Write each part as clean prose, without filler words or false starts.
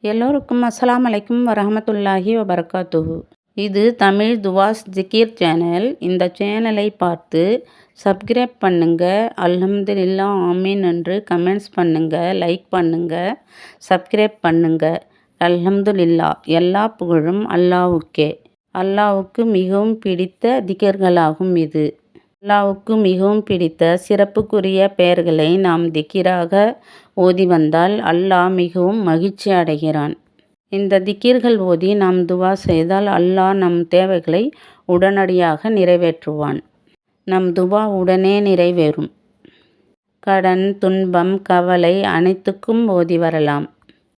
எல்லோருக்கும் அஸ்ஸலாமு அலைக்கும் வரஹமத்துல்லாஹி வபரகாத்துஹு. இது தமிழ் துவாஸ் ஜிகிர் சேனல். இந்த சேனலை பார்த்து சப்ஸ்கிரைப் பண்ணுங்க. அல்ஹம்துலில்லாஹ் ஆமீன் என்று கமெண்ட்ஸ் பண்ணுங்க, லைக் பண்ணுங்க, சப்ஸ்கிரைப் பண்ணுங்க. அல்ஹம்துலில்லாஹ், எல்லா புகழும் அல்லாஹ்வுக்கே. அல்லாஹ்வுக்கு மிகவும் பிடித்த திக்ர்களாகும் இது. அல்லாஹ்வுக்கு மிகவும் பிடித்த சிறப்புக்குரிய பெயர்களை நாம் திக்ராக ஓதி வந்தால் அல்லாஹ் மிகவும் மகிழ்ச்சி அடைகிறான். இந்த திக்ர்கள் ஓதி நாம் துவா செய்தால் அல்லாஹ் நம் தேவைகளை உடனடியாக நிறைவேற்றுவான். நம் துவா உடனே நிறைவேறும். கடன், துன்பம், கவலை அனைத்துக்கும் ஓதி வரலாம்.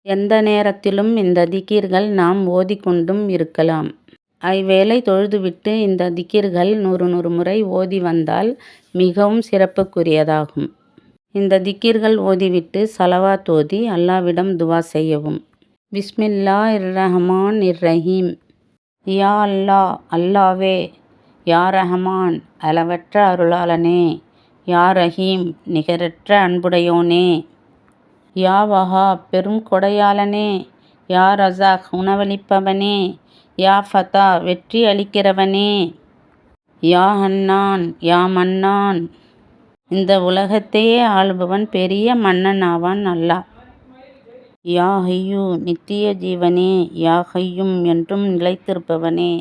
எந்த நேரத்திலும் இந்த திக்ர்கள் நாம் ஓதிக்கொண்டும் இருக்கலாம். ஐவேளை தொழுதுவிட்டு இந்த திக்ர்கள் 100 முறை ஓதி வந்தால் மிகவும் சிறப்புக்குரியதாகும். இந்த திக்ர்கள் ஓதிவிட்டு ஸலவாத் ஓதி அல்லாஹ்விடம் துவா செய்யவும். பிஸ்மில்லாஹிர்ரஹ்மானிர்ரஹீம். யா அல்லாஹ், அல்லாவே. யா ரஹ்மான், அளவற்ற அருளாளனே. யா ரஹீம், நிகரற்ற அன்புடையோனே. யா வஹாப், பெரும் கொடையாளனே. யா ரஸாக், உணவளிப்பவனே. யா ஃபதா, வெற்றி அளிக்கிறவனே. யா ஹன்னான், யா மன்னான், இந்த உலகத்தையே ஆளுபவன் பெரிய மன்னன் ஆவான் அல்லாஹ். யா ஹய்யூ, நித்திய ஜீவனே. யா கய்யூம், என்றும் நிலைத்திருப்பவனே.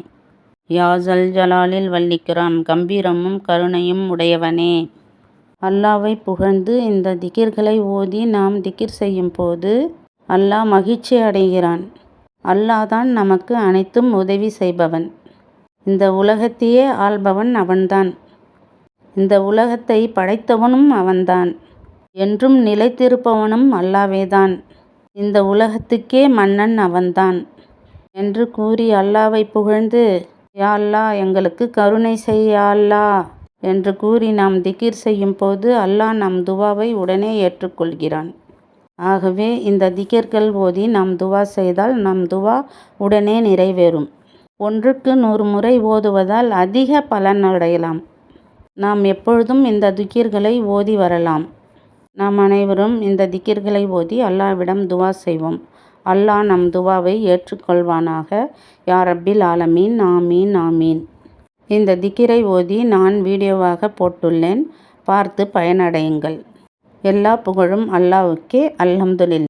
யா ஸல் ஜலாலில் வல் இக்ராம், கம்பீரமும் கருணையும் உடையவனே. அல்லாஹ்வை புகழ்ந்து இந்த திக்ர்களை ஓதி நாம் திக்ர் செய்யும் போது அல்லாஹ் மகிழ்ச்சி அடைகிறான். அல்லாஹ் தான் நமக்கு அனைத்தும் உதவி செய்பவன். இந்த உலகத்தையே ஆள்பவன் அவன்தான். இந்த உலகத்தை படைத்தவனும் அவன்தான். என்றும் நிலைத்திருப்பவனும் அல்லாஹ்வேதான். இந்த உலகத்துக்கே மன்னன் அவன்தான் என்று கூறி அல்லாஹ்வை புகழ்ந்து, யா அல்லாஹ், எங்களுக்கு கருணை செய் யா அல்லாஹ் என்று கூறி நாம் திக்ர் செய்யும் போது அல்லாஹ் நம் துவாவை உடனே ஏற்றுக்கொள்கிறான். ஆகவே இந்த திக்ர்கள் ஓதி நாம் துவா செய்தால் நம் துவா உடனே நிறைவேறும். ஒன்றுக்கு 100 முறை ஓதுவதால் அதிக பலன் அடையலாம். நாம் எப்பொழுதும் இந்த திக்ர்களை ஓதி வரலாம். நாம் அனைவரும் இந்த திக்ர்களை ஓதி அல்லாஹ்விடம் துவா செய்வோம். அல்லாஹ் நம் துவாவை ஏற்றுக்கொள்வானாக. யா ரப்பில் ஆலமீன். ஆமீன் ஆமீன். இந்த திக்ரை ஓதி நான் வீடியோவாக போட்டுள்ளேன். பார்த்து பயனடையுங்கள். எல்லா புகழும் அல்லாஹ்வுக்கே. அல்ஹம்துலில்லாஹ்.